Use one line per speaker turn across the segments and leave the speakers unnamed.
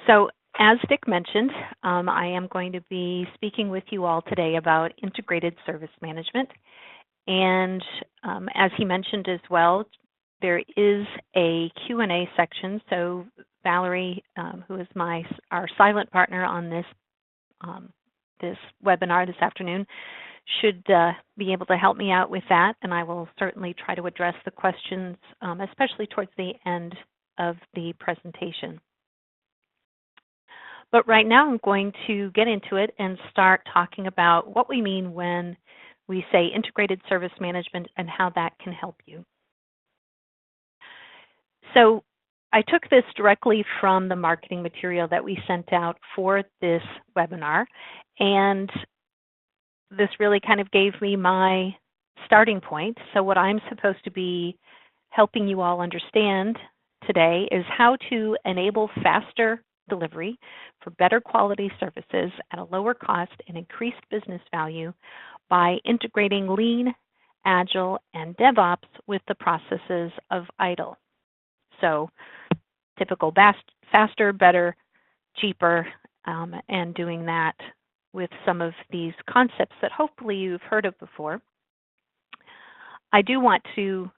So as Dick mentioned, I am going to be speaking with you all today about integrated service management. And as he mentioned as well, there is a Q&A section. So Valerie, who is our silent partner on this webinar this afternoon, should be able to help me out with that. And I will certainly try to address the questions, especially towards the end of the presentation. But right now I'm going to get into it and start talking about what we mean when we say integrated service management and how that can help you. So I took this directly from the marketing material that we sent out for this webinar, and this really kind of gave me my starting point. So what I'm supposed to be helping you all understand today is how to enable faster delivery for better quality services at a lower cost and increased business value by integrating Lean, Agile, and DevOps with the processes of ITIL. So typical faster, better, cheaper, and doing that with some of these concepts that hopefully you've heard of before. I do want to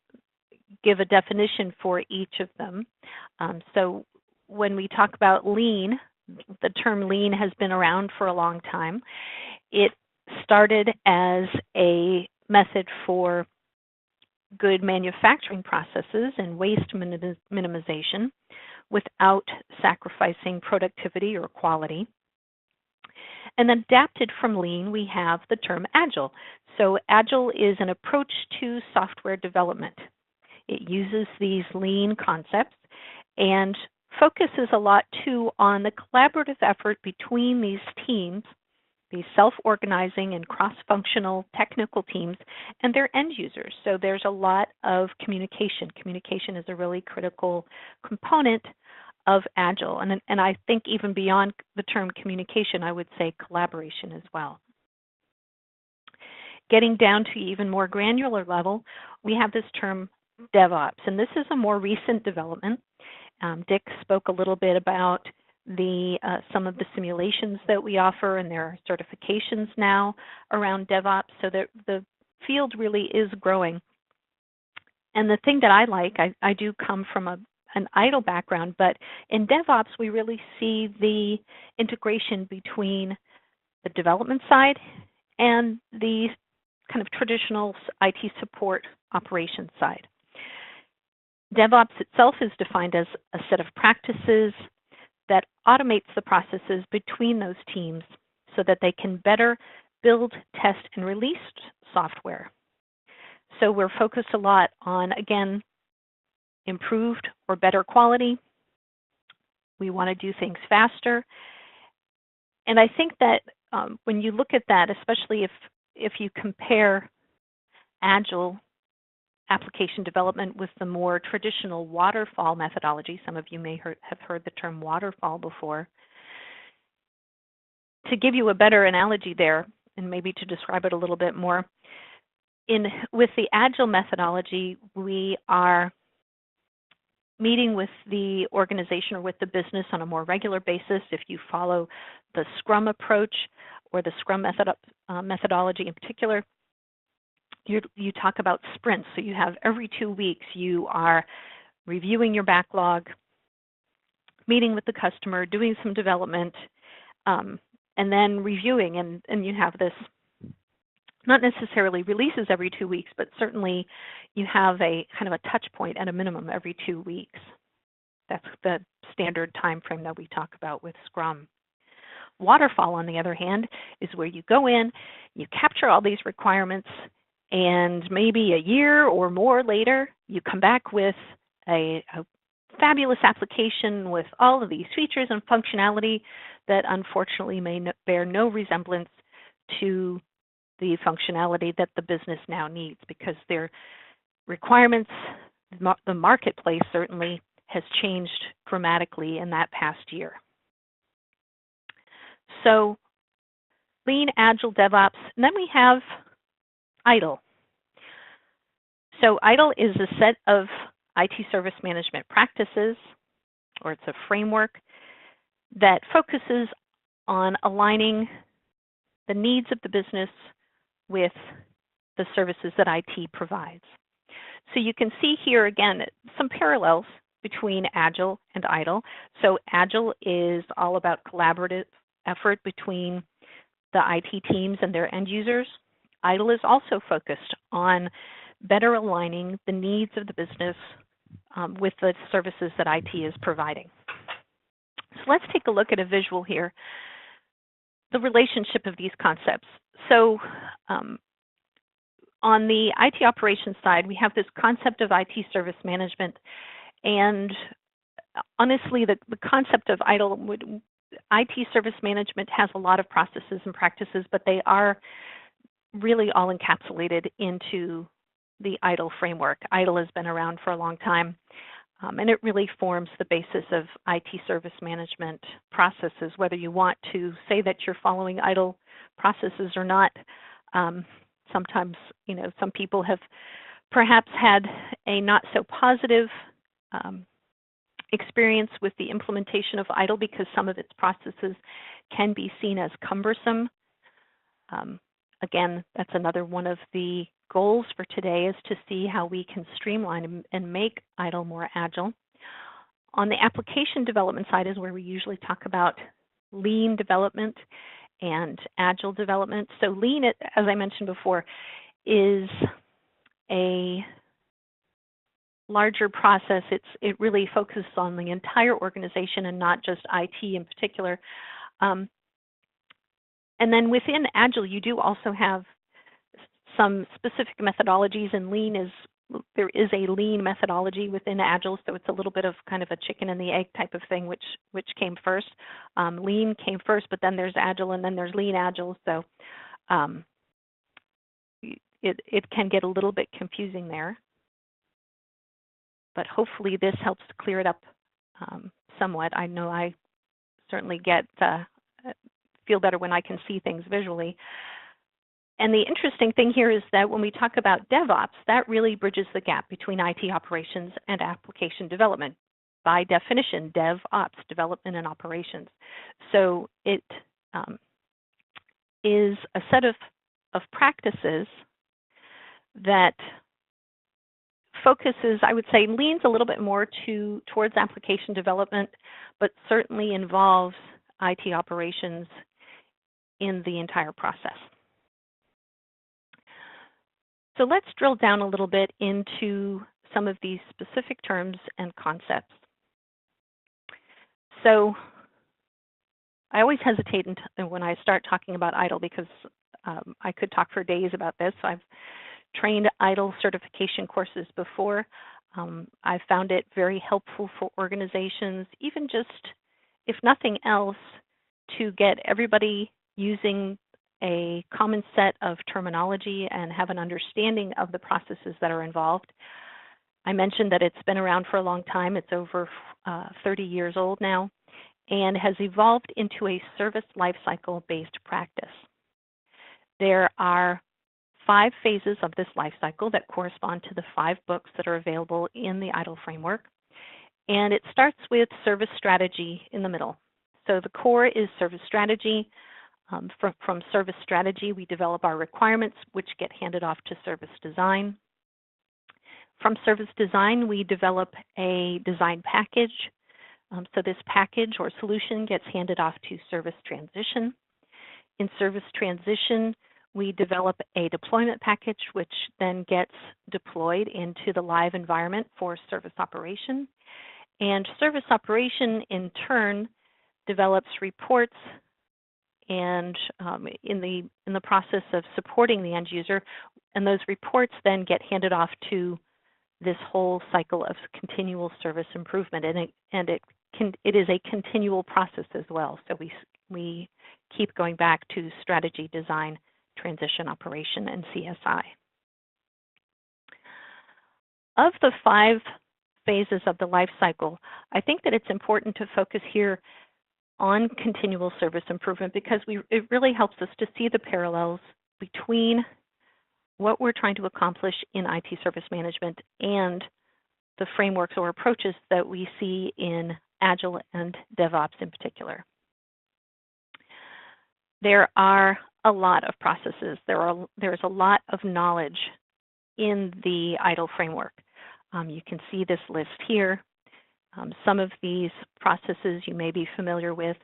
give a definition for each of them. So when we talk about Lean, the term Lean has been around for a long time. It started as a method for good manufacturing processes and waste minimization without sacrificing productivity or quality. And then adapted from Lean, we have the term Agile. So Agile is an approach to software development. It uses these Lean concepts and focuses a lot too on the collaborative effort between these teams, these self-organizing and cross-functional technical teams, and their end users. So there's a lot of communication. Communication is a really critical component of Agile. And I think even beyond the term communication, I would say collaboration as well. Getting down to even more granular level, we have this term DevOps, and this is a more recent development. Dick spoke a little bit about some of the simulations that we offer, and there are certifications now around DevOps, so that the field really is growing. And the thing that I like, I do come from an ITIL background, but in DevOps we really see the integration between the development side and the kind of traditional IT support operations side. DevOps itself is defined as a set of practices that automates the processes between those teams so that they can better build, test, and release software. So we're focused a lot on, again, improved or better quality. We want to do things faster. And I think that when you look at that, especially if you compare Agile application development with the more traditional waterfall methodology, some of you may have heard the term waterfall before. To give you a better analogy there, and maybe to describe it a little bit more, with the Agile methodology, we are meeting with the organization or with the business on a more regular basis. If you follow the Scrum approach or the Scrum methodology in particular, you talk about sprints. So you have every 2 weeks you are reviewing your backlog, meeting with the customer, doing some development, and then reviewing. And you have this, not necessarily releases every 2 weeks, but certainly you have a kind of a touch point at a minimum every 2 weeks. That's the standard time frame that we talk about with Scrum. Waterfall, on the other hand, is where you go in, you capture all these requirements, and maybe a year or more later, you come back with a fabulous application with all of these features and functionality that unfortunately may bear no resemblance to the functionality that the business now needs, because their requirements, the marketplace certainly has changed dramatically in that past year. So Lean, Agile, DevOps, and then we have ITIL. So ITIL is a set of IT service management practices, or it's a framework that focuses on aligning the needs of the business with the services that IT provides. So you can see here again some parallels between Agile and ITIL. So Agile is all about collaborative effort between the IT teams and their end users. ITIL is also focused on better aligning the needs of the business with the services that IT is providing. So let's take a look at a visual here, the relationship of these concepts. So on the IT operations side, we have this concept of IT service management, and honestly, the concept of ITIL, IT service management has a lot of processes and practices, but they are really all encapsulated into the ITIL framework. ITIL has been around for a long time, and it really forms the basis of IT service management processes, whether you want to say that you're following ITIL processes or not. Sometimes, some people have perhaps had a not so positive experience with the implementation of ITIL because some of its processes can be seen as cumbersome. Again, that's another one of the goals for today, is to see how we can streamline and make ITIL more agile. On the application development side is where we usually talk about lean development and agile development. So lean, as I mentioned before, is a larger process. It really focuses on the entire organization and not just IT in particular. And then within Agile, you do also have some specific methodologies, and there is a lean methodology within Agile, so it's a little bit of kind of a chicken and the egg type of thing, which came first. Lean came first, but then there's Agile, and then there's Lean Agile, so it can get a little bit confusing there. But hopefully this helps to clear it up somewhat. I know I certainly feel better when I can see things visually. And the interesting thing here is that when we talk about DevOps, that really bridges the gap between IT operations and application development. By definition, DevOps, development and operations. So it is a set of practices that focuses, I would say, leans a little bit more towards application development, but certainly involves IT operations in the entire process. So let's drill down a little bit into some of these specific terms and concepts. So I always hesitate when I start talking about ITIL because I could talk for days about this. I've trained ITIL certification courses before. I've found it very helpful for organizations, even just, if nothing else, to get everybody using a common set of terminology and have an understanding of the processes that are involved. I mentioned that it's been around for a long time. It's over 30 years old now, and has evolved into a service lifecycle based practice. There are 5 phases of this lifecycle that correspond to the 5 books that are available in the ITIL framework. And it starts with service strategy in the middle. So the core is service strategy. From service strategy, we develop our requirements, which get handed off to service design. From service design, we develop a design package. So this package or solution gets handed off to service transition. In service transition, we develop a deployment package, which then gets deployed into the live environment for service operation. And service operation, in turn, develops reports, and in the process of supporting the end user, and those reports then get handed off to this whole cycle of continual service improvement, and it is a continual process as well. So we keep going back to strategy, design, transition, operation, and CSI. Of the 5 phases of the life cycle, I think that it's important to focus here on continual service improvement because it really helps us to see the parallels between what we're trying to accomplish in IT service management and the frameworks or approaches that we see in Agile and DevOps in particular. There are a lot of processes. There's a lot of knowledge in the ITIL framework. You can see this list here. Some of these processes you may be familiar with.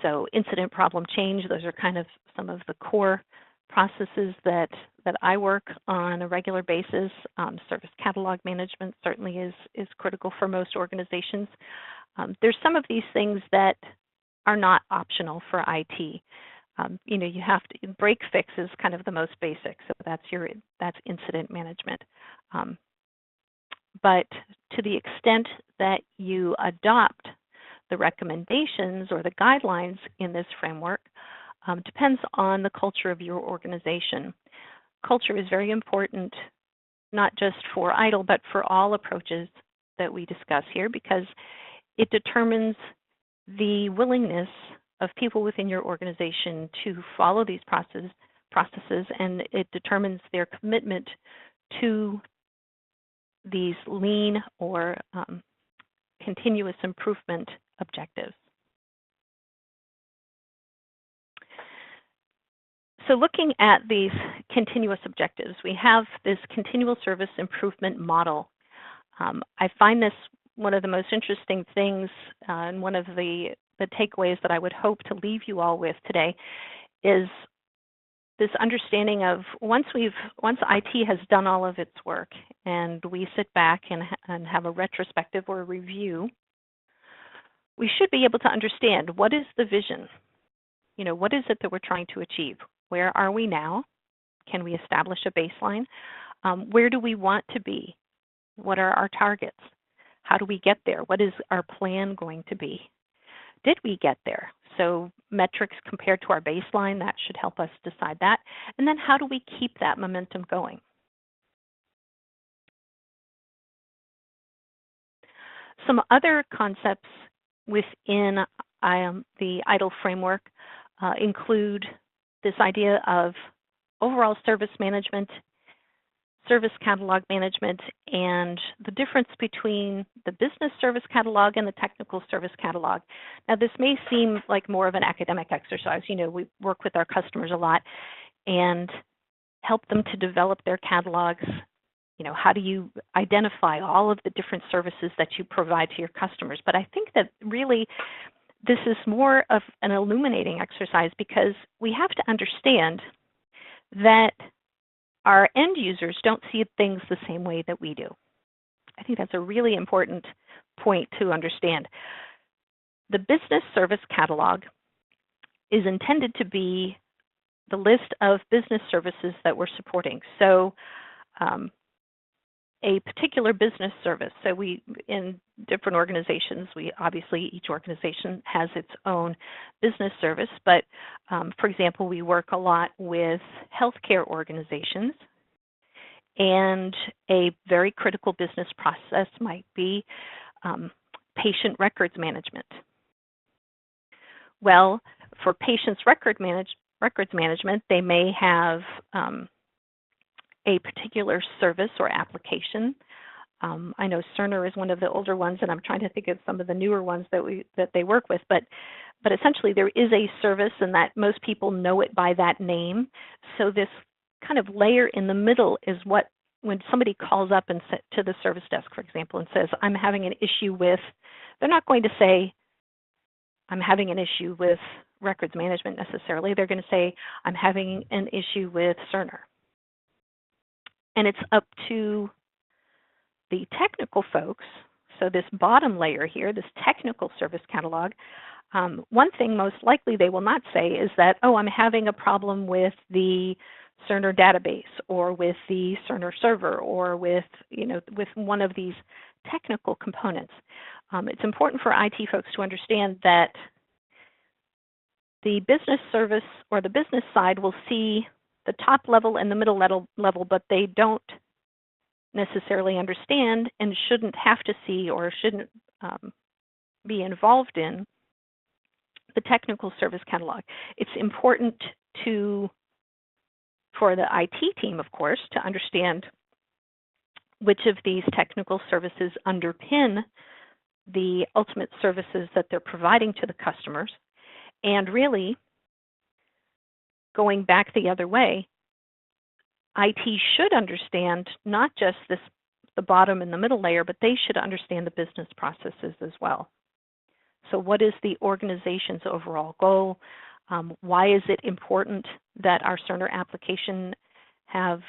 So incident, problem, change, those are kind of some of the core processes that I work on a regular basis. Service catalog management certainly is critical for most organizations. There's some of these things that are not optional for IT. You have to, break fix is kind of the most basic, so that's incident management. But to the extent that you adopt the recommendations or the guidelines in this framework, depends on the culture of your organization. Culture is very important, not just for ITIL, but for all approaches that we discuss here, because it determines the willingness of people within your organization to follow these processes, and it determines their commitment to these lean or continuous improvement objectives. So looking at these continuous objectives, we have this continual service improvement model. I find this one of the most interesting things, and one of the takeaways that I would hope to leave you all with today is this understanding of once IT has done all of its work and we sit back and have a retrospective or a review, we should be able to understand what is the vision. What is it that we're trying to achieve? Where are we now? Can we establish a baseline? Where do we want to be? What are our targets? How do we get there? What is our plan going to be? Did we get there? So metrics compared to our baseline, that should help us decide that. And then how do we keep that momentum going? Some other concepts within the ITIL framework include this idea of overall service management, service catalog management, and the difference between the business service catalog and the technical service catalog. Now, this may seem like more of an academic exercise. We work with our customers a lot and help them to develop their catalogs. How do you identify all of the different services that you provide to your customers? But I think that really this is more of an illuminating exercise, because we have to understand that our end users don't see things the same way that we do. I think that's a really important point to understand. The business service catalog is intended to be the list of business services that we're supporting. So a particular business service. So in different organizations, obviously each organization has its own business service, but for example, we work a lot with healthcare organizations, and a very critical business process might be patient records management. Well, for patients' records management, they may have a particular service or application. I know Cerner is one of the older ones, and I'm trying to think of some of the newer ones that they work with. But essentially, there is a service, and that most people know it by that name. So this kind of layer in the middle is what, when somebody calls up and to the service desk, for example, and says, "I'm having an issue with," they're not going to say, "I'm having an issue with records management" necessarily. They're going to say, "I'm having an issue with Cerner." And it's up to the technical folks, so this bottom layer here, this technical service catalog, one thing most likely they will not say is that, "Oh, I'm having a problem with the Cerner database, or with the Cerner server, or with one of these technical components." It's important for IT folks to understand that the business service or the business side will see the top level and the middle level, but they don't necessarily understand and shouldn't have to see or shouldn't be involved in the technical service catalog. It's important for the IT team, of course, to understand which of these technical services underpin the ultimate services that they're providing to the customers, and really going back the other way, IT should understand not just the bottom and the middle layer, but they should understand the business processes as well. So what is the organization's overall goal? Why is it important that our Cerner application have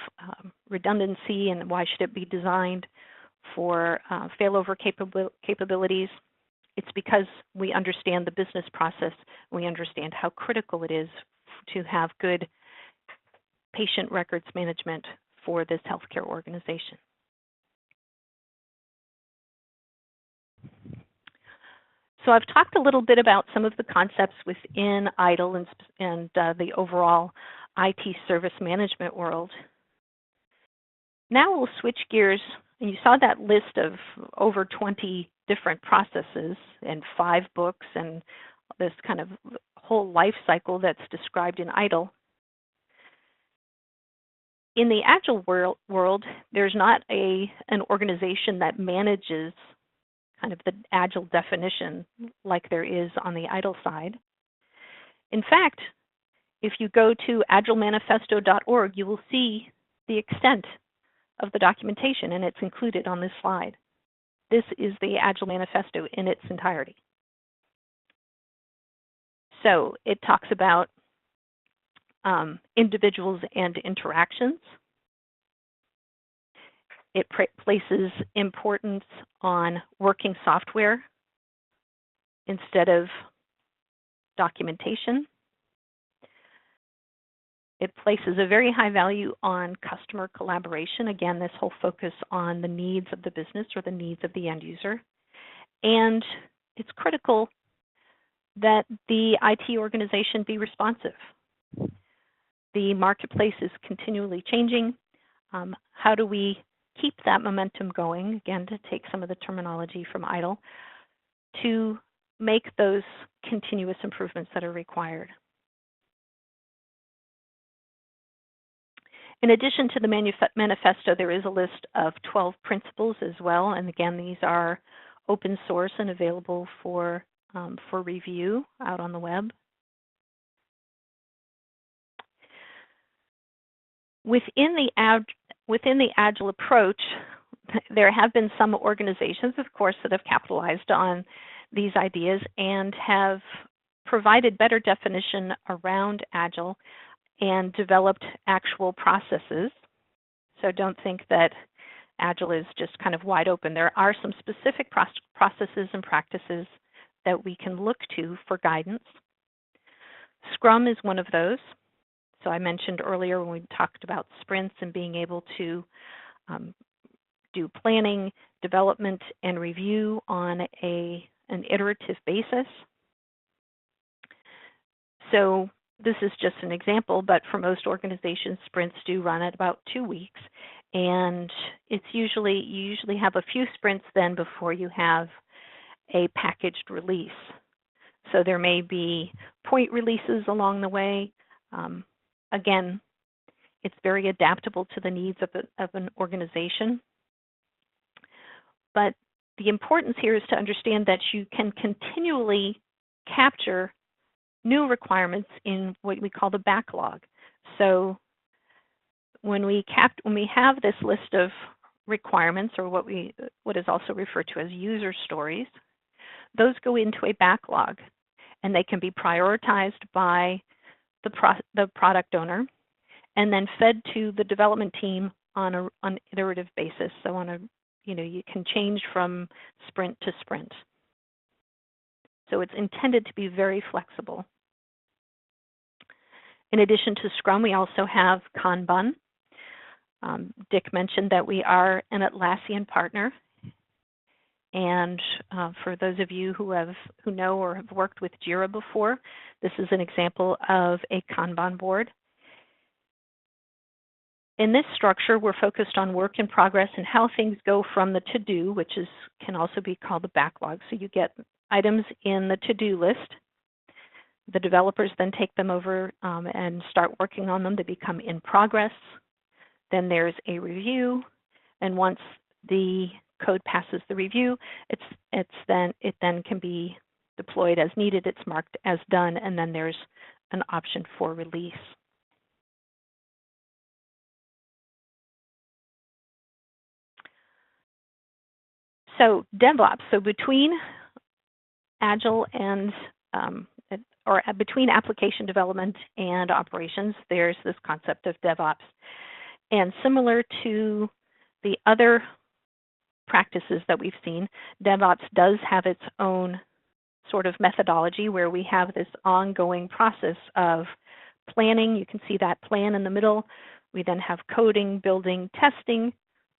redundancy, and why should it be designed for failover capabilities? It's because we understand the business process. We understand how critical it is to have good patient records management for this healthcare organization. So I've talked a little bit about some of the concepts within ITIL and the overall IT service management world. Now we'll switch gears, and you saw that list of over 20 different processes and 5 books and this kind of whole life cycle that's described in ITIL. In the Agile world, there's not an organization that manages kind of the Agile definition like there is on the ITIL side. In fact, if you go to agilemanifesto.org, you will see the extent of the documentation, and it's included on this slide. This is the Agile Manifesto in its entirety. So it talks about individuals and interactions. It places importance on working software instead of documentation. It places a very high value on customer collaboration. Again, this whole focus on the needs of the business or the needs of the end user. And it's critical that the IT organization be responsive. The marketplace is continually changing. How do we keep that momentum going? Again, to take some of the terminology from ITIL, to make those continuous improvements that are required. In addition to the manifesto, there is a list of 12 principles as well. And again, these are open source and available for review out on the web. Within the Agile approach, there have been some organizations, of course, that have capitalized on these ideas and have provided better definition around Agile and developed actual processes. So don't think that Agile is just kind of wide open. There are some specific processes and practices that we can look to for guidance. Scrum is one of those. So I mentioned earlier when we talked about sprints and being able to do planning, development, and review on an iterative basis. So this is just an example, but for most organizations, sprints do run at about 2 weeks. And you usually have a few sprints then before you have a packaged release. So there may be point releases along the way. Again, it's very adaptable to the needs of an organization. But the importance here is to understand that you can continually capture new requirements in what we call the backlog. So when we have this list of requirements, or what is also referred to as user stories, those go into a backlog, and they can be prioritized by the product owner, and then fed to the development team on an iterative basis. So you can change from sprint to sprint. So it's intended to be very flexible. In addition to Scrum, we also have Kanban. Dick mentioned that we are an Atlassian partner. And for those of you who know or have worked with JIRA before, this is an example of a Kanban board. In this structure, we're focused on work in progress and how things go from the to-do, which can also be called the backlog. So you get items in the to-do list. The developers then take them over and start working on them. They become in progress. Then there's a review. And once the code passes the review, it then can be deployed as needed. It's marked as done, and then there's an option for release. So DevOps, so between Agile and or between application development and operations, there's this concept of DevOps. And similar to the other practices that we've seen, DevOps does have its own sort of methodology where we have this ongoing process of planning. You can see that plan in the middle. We then have coding, building, testing,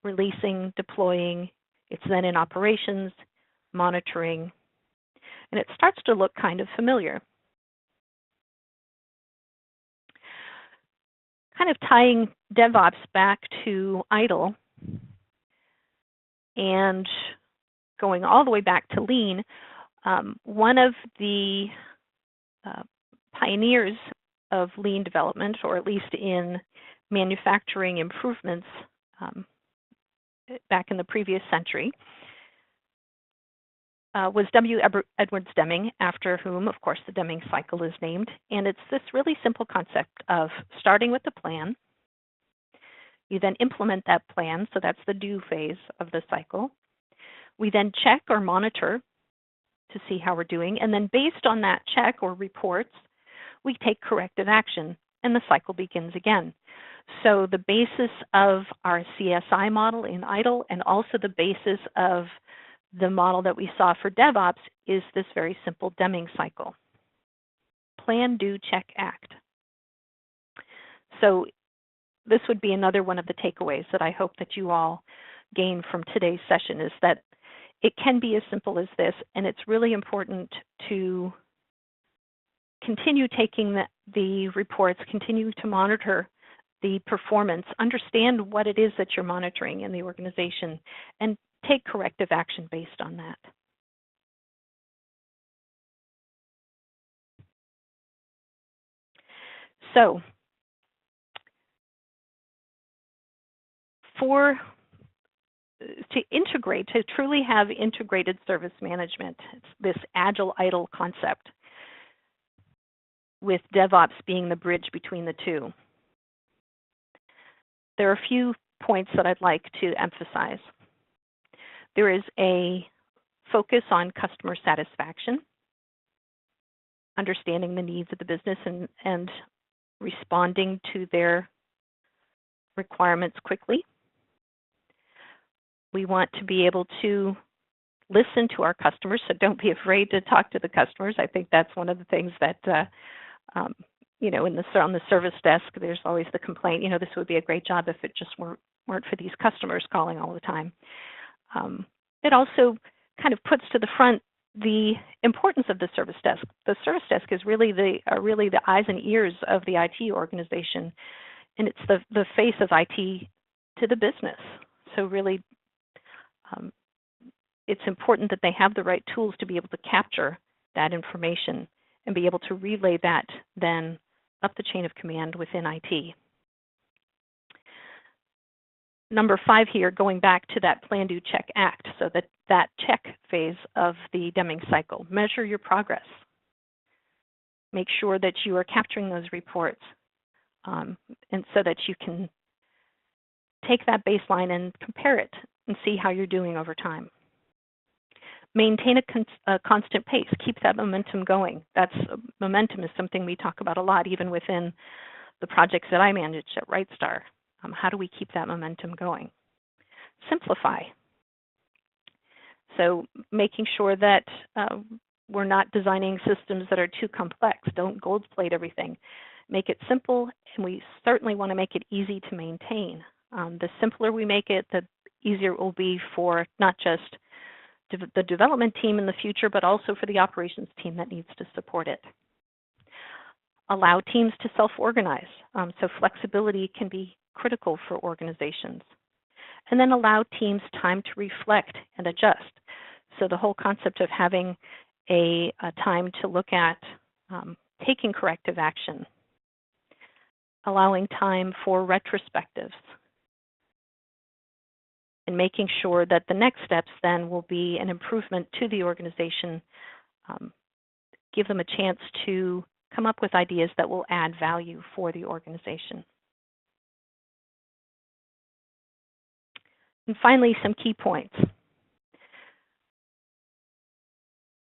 releasing, deploying. It's then in operations, monitoring, and it starts to look kind of familiar. Kind of tying DevOps back to ITIL and going all the way back to Lean, one of the pioneers of Lean development, or at least in manufacturing improvements back in the previous century, was W. Edwards Deming, after whom, of course, the Deming cycle is named. And it's this really simple concept of starting with the plan. You then implement that plan, so that's the do phase of the cycle. We then check or monitor to see how we're doing, and then based on that check or reports, we take corrective action, and the cycle begins again. So the basis of our CSI model in ITIL, and also the basis of the model that we saw for DevOps, is this very simple Deming cycle. Plan, do, check, act. So this would be another one of the takeaways that I hope that you all gain from today's session, is that it can be as simple as this, and it's really important to continue taking the reports, continue to monitor the performance, understand what it is that you're monitoring in the organization, and take corrective action based on that. So, to truly have integrated service management, it's this Agile ITIL concept, with DevOps being the bridge between the two. There are a few points that I'd like to emphasize. There is a focus on customer satisfaction, understanding the needs of the business and responding to their requirements quickly. We want to be able to listen to our customers, so don't be afraid to talk to the customers. I think that's one of the things that, you know, on the service desk, there's always the complaint, you know, this would be a great job if it just weren't for these customers calling all the time. It also kind of puts to the front the importance of the service desk. The service desk is really the eyes and ears of the IT organization, and it's the face of IT to the business. So really, it's important that they have the right tools to be able to capture that information and be able to relay that then up the chain of command within IT. Number 5 here, going back to that plan, do, check, act. So that check phase of the Deming cycle. Measure your progress. Make sure that you are capturing those reports, and so that you can take that baseline and compare it and see how you're doing over time. Maintain a constant pace. Keep that momentum going. Momentum is something we talk about a lot, even within the projects that I manage at RightStar. How do we keep that momentum going? Simplify. So making sure that we're not designing systems that are too complex. Don't gold plate everything. Make it simple, and we certainly want to make it easy to maintain. The simpler we make it, the easier it will be for not just the development team in the future, but also for the operations team that needs to support it. Allow teams to self-organize. So flexibility can be critical for organizations. And then allow teams time to reflect and adjust. So the whole concept of having a time to look at taking corrective action, allowing time for retrospectives. and making sure that the next steps then will be an improvement to the organization, give them a chance to come up with ideas that will add value for the organization. And finally, some key points.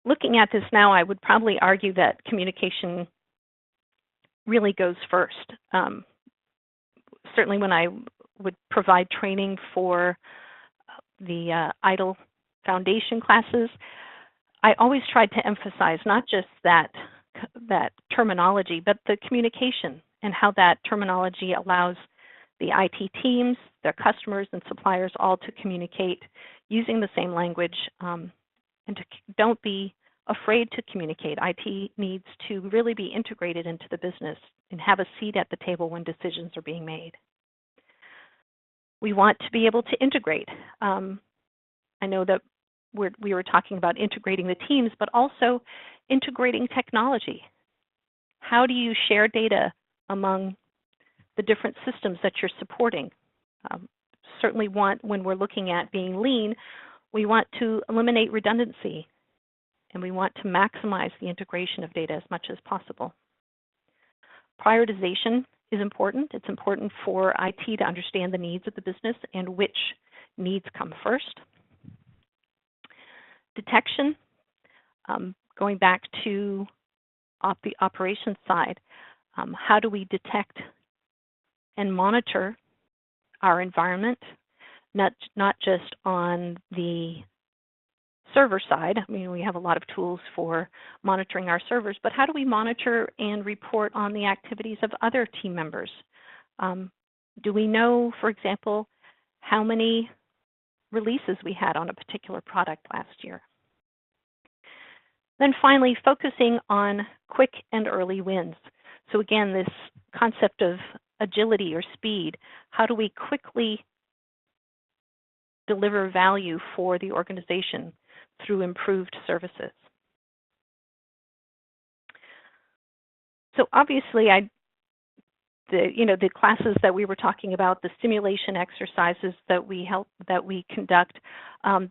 Looking at this now, I would probably argue that communication really goes first. Certainly when I would provide training for the ITIL foundation classes, I always tried to emphasize not just that terminology, but the communication and how that terminology allows the IT teams, their customers and suppliers all to communicate using the same language, and don't be afraid to communicate. IT needs to really be integrated into the business and have a seat at the table when decisions are being made. We want to be able to integrate. I know that we were talking about integrating the teams, but also integrating technology. How do you share data among the different systems that you're supporting? Certainly when we're looking at being lean, we want to eliminate redundancy, and we want to maximize the integration of data as much as possible. Prioritization is important. It's important for IT to understand the needs of the business and which needs come first. Detection, going back to the operations side, how do we detect and monitor our environment, not just on the server side. I mean, we have a lot of tools for monitoring our servers, but how do we monitor and report on the activities of other team members? Do we know, for example, how many releases we had on a particular product last year? Then finally, focusing on quick and early wins. So again, this concept of agility or speed, how do we quickly deliver value for the organization through improved services? So obviously, the classes that we were talking about, the simulation exercises that we conduct,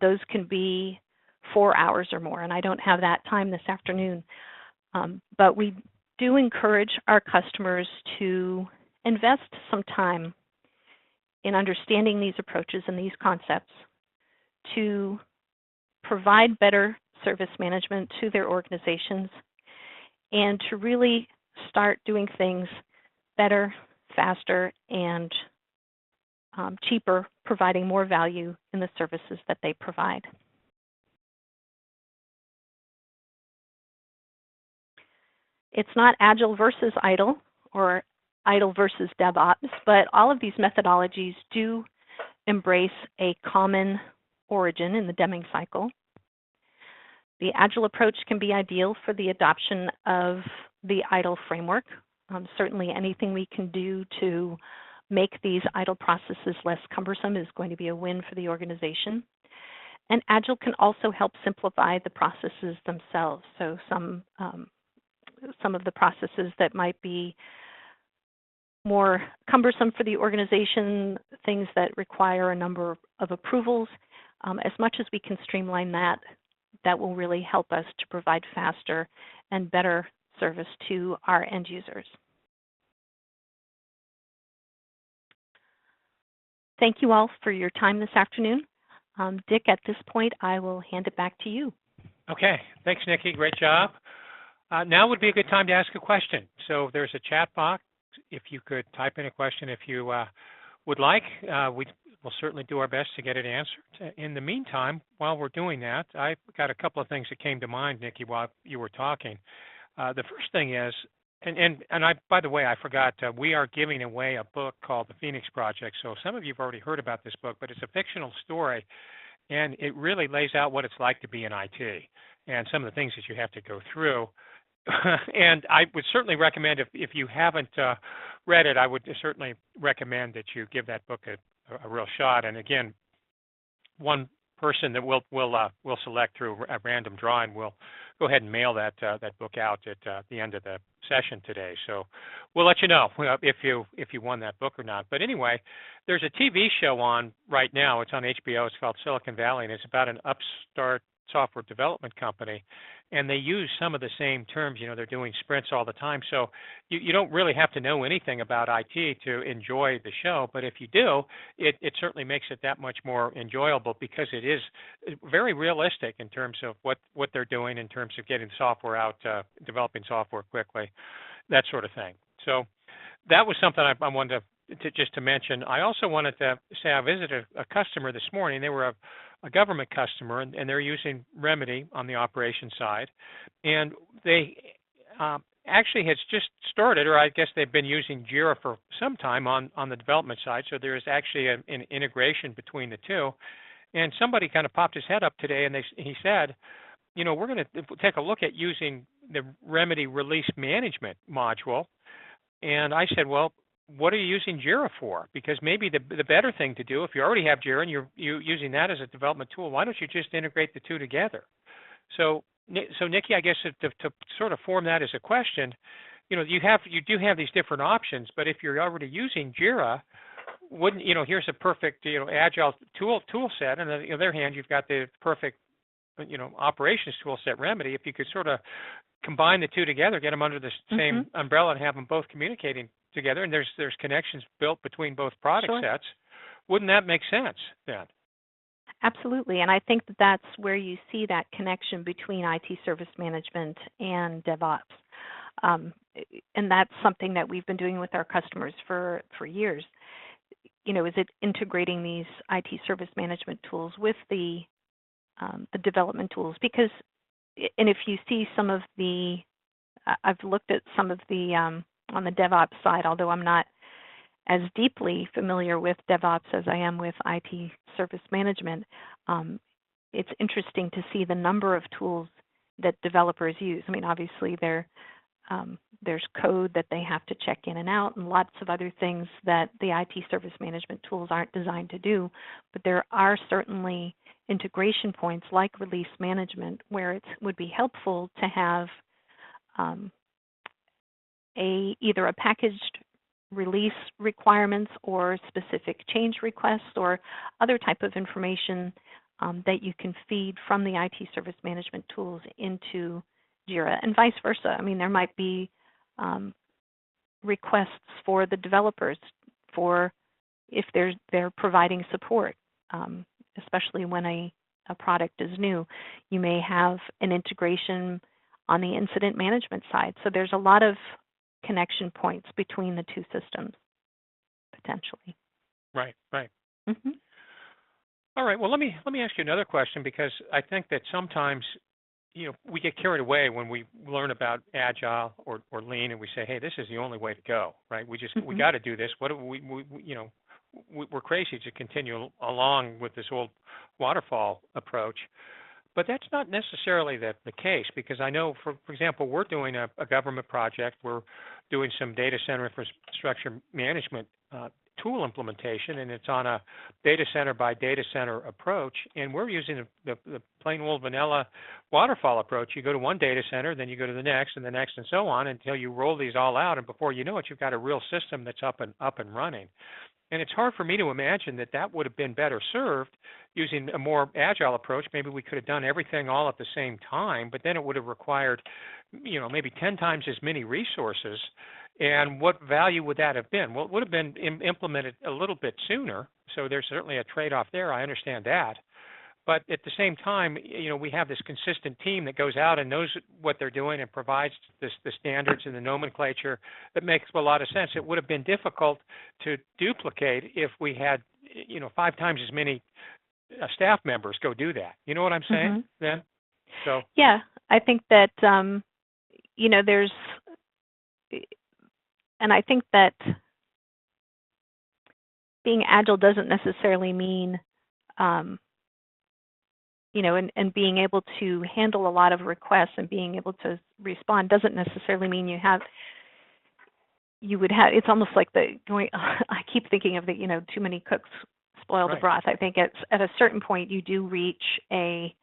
those can be 4 hours or more, and I don't have that time this afternoon. But we do encourage our customers to invest some time in understanding these approaches and these concepts to provide better service management to their organizations and to really start doing things better, faster, and cheaper, providing more value in the services that they provide. It's not Agile versus ITIL or ITIL versus DevOps, but all of these methodologies do embrace a common origin in the Deming cycle. The Agile approach can be ideal for the adoption of the ITIL framework. Certainly anything we can do to make these ITIL processes less cumbersome is going to be a win for the organization. And Agile can also help simplify the processes themselves. So some of the processes that might be more cumbersome for the organization, things that require a number of approvals, as much as we can streamline that, that will really help us to provide faster and better service to our end users. Thank you all for your time this afternoon. Dick, at this point, I will hand it back to you.
Okay, thanks, Nikki. Great job. Now would be a good time to ask a question. So there's a chat box. If you could type in a question if you would like, we will certainly do our best to get it answered. In the meantime, while we're doing that, I've got a couple of things that came to mind, Nikki, while you were talking. The first thing is, by the way, I forgot, we are giving away a book called The Phoenix Project. So some of you have already heard about this book, but it's a fictional story, and it really lays out what it's like to be in IT and some of the things that you have to go through. And I would certainly recommend, if you haven't read it, I would certainly recommend that you give that book a real shot. And again, one person that we'll select through a random drawing will go ahead and mail that book out at the end of the session today. So we'll let you know if you won that book or not. But anyway, there's a TV show on right now. It's on HBO. It's called Silicon Valley, and it's about an upstart software development company, and they use some of the same terms. They're doing sprints all the time, so you don't really have to know anything about IT to enjoy the show, but if you do, it certainly makes it that much more enjoyable because it is very realistic in terms of what they're doing in terms of getting software out, developing software quickly, that sort of thing. So that was something I wanted to mention. I also wanted to say I visited a customer this morning. They were a government customer, and they're using Remedy on the operations side. And they actually has just started, or I guess they've been using JIRA for some time on the development side. So there is actually an integration between the two. And somebody kind of popped his head up today, and he said, we're going to take a look at using the Remedy release management module. And I said, well, what are you using JIRA for? Because maybe the better thing to do, if you already have JIRA and you're using that as a development tool, why don't you just integrate the two together? So Nikki, I guess to sort of form that as a question, you do have these different options, but if you're already using JIRA, here's a perfect agile tool set, and on the other hand, you've got the perfect operations tool set Remedy. If you could sort of combine the two together, get them under the same umbrella, and have them both communicating together, and there's connections built between both product sets, wouldn't that make sense then?
Absolutely, and I think that's where you see that connection between IT service management and DevOps. And that's something that we've been doing with our customers for years. Is it integrating these IT service management tools with the development tools? Because, and if you see some of the, I've looked at some of the on the DevOps side, although I'm not as deeply familiar with DevOps as I am with IT service management, it's interesting to see the number of tools that developers use. I mean, obviously there's code that they have to check in and out, and lots of other things that the IT service management tools aren't designed to do, but there are certainly integration points like release management where it would be helpful to have either a packaged release requirements or specific change requests or other type of information that you can feed from the IT service management tools into JIRA, and vice versa. I mean, there might be requests for the developers for if they're providing support, especially when a product is new. You may have an integration on the incident management side. So there's a lot of connection points between the two systems, potentially.
Right.
Mm-hmm.
All right. Well, let me ask you another question, because I think that sometimes we get carried away when we learn about Agile or Lean, and we say, hey, this is the only way to go, right? We got to do this. What do we're crazy to continue along with this old waterfall approach. But that's not necessarily the case, because I know, for example, we're doing a government project. We're doing some data center infrastructure management tool implementation, and it's on a data center by data center approach, and we're using the plain old vanilla waterfall approach. You go to one data center, then you go to the next, and so on, until you roll these all out, and before you know it, you've got a real system that's up and running. And it's hard for me to imagine that would have been better served using a more agile approach. Maybe we could have done everything all at the same time, but then it would have required, maybe 10 times as many resources. And what value would that have been? Well, it would have been implemented a little bit sooner. So there's certainly a trade-off there. I understand that. But at the same time, we have this consistent team that goes out and knows what they're doing and provides the standards and the nomenclature that makes a lot of sense. It would have been difficult to duplicate if we had, 5 times as many staff members go do that. You know what I'm saying? Then, so
yeah, I think that there's, and I think that being agile doesn't necessarily mean and being able to handle a lot of requests and being able to respond doesn't necessarily mean you would have, it's almost like I keep thinking of too many cooks spoil the broth. I think it's at a certain point you do reach a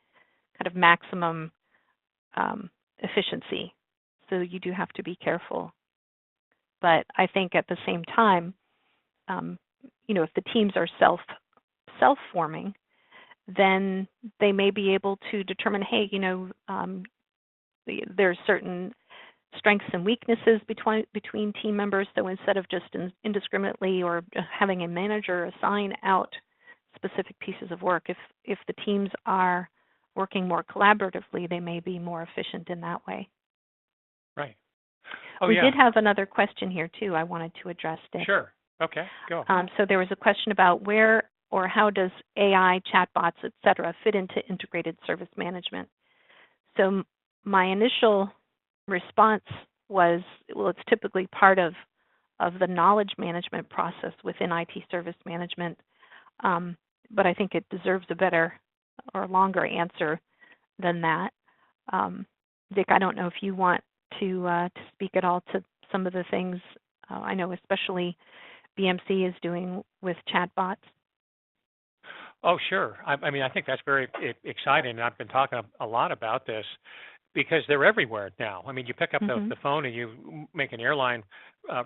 kind of maximum efficiency. So you do have to be careful. But I think at the same time, if the teams are self-forming, then they may be able to determine, hey, there's certain strengths and weaknesses between team members. So instead of just indiscriminately or having a manager assign out specific pieces of work, if the teams are working more collaboratively, they may be more efficient in that way.
Right.
We did have another question here too. I wanted to address it.
Sure. Okay. Go.
So there was a question about where or how does AI, chatbots, et cetera, fit into integrated service management? So my initial response was, well, it's typically part of the knowledge management process within IT service management, but I think it deserves a better or longer answer than that. Dick, I don't know if you want to speak at all to some of the things I know especially BMC is doing with chatbots.
Oh, sure. I think that's very exciting, and I've been talking a lot about this because they're everywhere now. You pick up the phone and you make an airline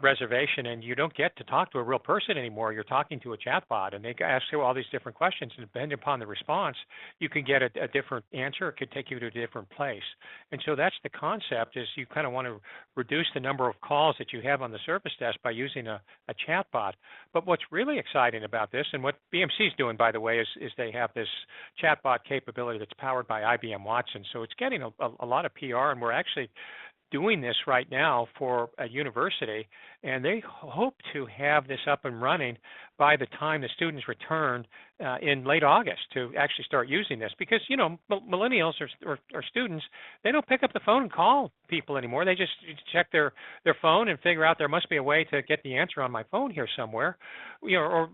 reservation, and you don't get to talk to a real person anymore. You're talking to a chatbot, and they ask you all these different questions, and depending upon the response, you can get a different answer. It could take you to a different place. And so that's the concept, is you kind of want to reduce the number of calls that you have on the service desk by using a chatbot. But what's really exciting about this, and what BMC is doing, by the way, is they have this chatbot capability that's powered by IBM Watson. So it's getting a lot of PR, and we're actually doing this right now for a university, and they hope to have this up and running by the time the students return in late August to actually start using this. Because, millennials or students, they don't pick up the phone and call people anymore. They just check their phone and figure out there must be a way to get the answer on my phone here somewhere, or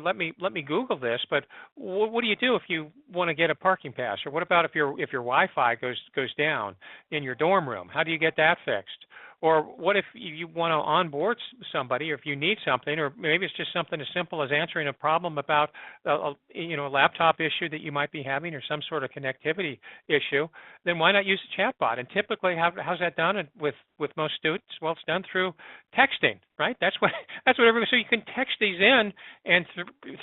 let me Google this. But what do you do if you want to get a parking pass? Or what about if your Wi-Fi goes down in your dorm room? How do you get that fixed? Or what if you want to onboard somebody, or if you need something, or maybe it's just something as simple as answering a problem about a laptop issue that you might be having, or some sort of connectivity issue, then why not use a chatbot? And typically, how's that done with most students? Well, it's done through texting, right? That's what everybody. So you can text these in, and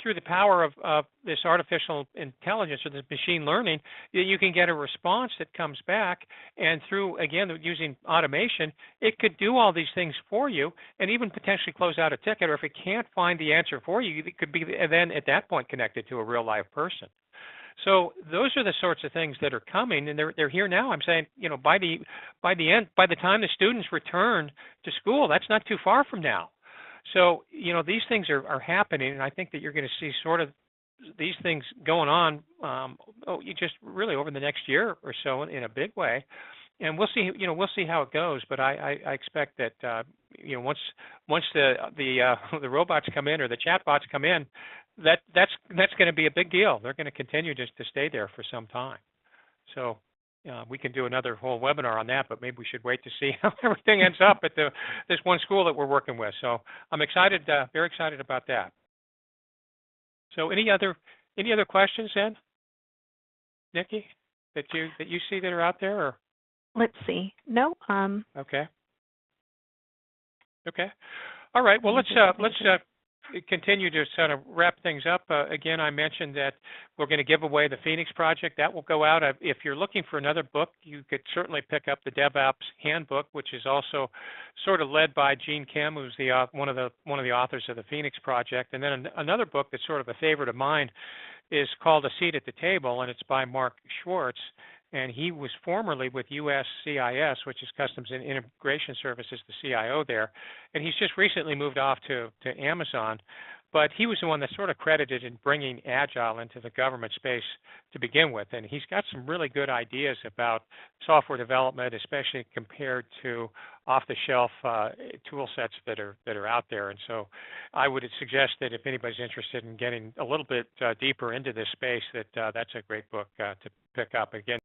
through the power of this artificial intelligence or this machine learning, you can get a response that comes back, and through, again, using automation, it could do all these things for you and even potentially close out a ticket. Or if it can't find the answer for you, it could be then at that point connected to a real live person. So those are the sorts of things that are coming, and they're here now. I'm saying, by the time the students return to school, that's not too far from now. So, these things are happening, and I think that you're going to see sort of these things going on just really over the next year or so in a big way. And we'll see how it goes. But I expect that once the robots come in or the chatbots come in, that's going to be a big deal. They're going to continue just to stay there for some time. So we can do another whole webinar on that, but maybe we should wait to see how everything ends up at this one school that we're working with. So I'm excited, very excited about that. So any other questions, then, Nikki, that you see that are out there? Or?
Let's see. No.
Okay. All right. Well, let's continue to sort of wrap things up. Again, I mentioned that we're going to give away the Phoenix Project. That will go out. If you're looking for another book, you could certainly pick up the DevOps Handbook, which is also sort of led by Gene Kim, who's one of the authors of the Phoenix Project. And then another book that's sort of a favorite of mine is called A Seat at the Table, and it's by Mark Schwartz. And he was formerly with USCIS, which is Customs and Immigration Services, the CIO there. And he's just recently moved off to Amazon. But he was the one that sort of credited in bringing Agile into the government space to begin with. And he's got some really good ideas about software development, especially compared to off-the-shelf tool sets that are out there. And so I would suggest that if anybody's interested in getting a little bit deeper into this space, that's a great book to pick up. Again,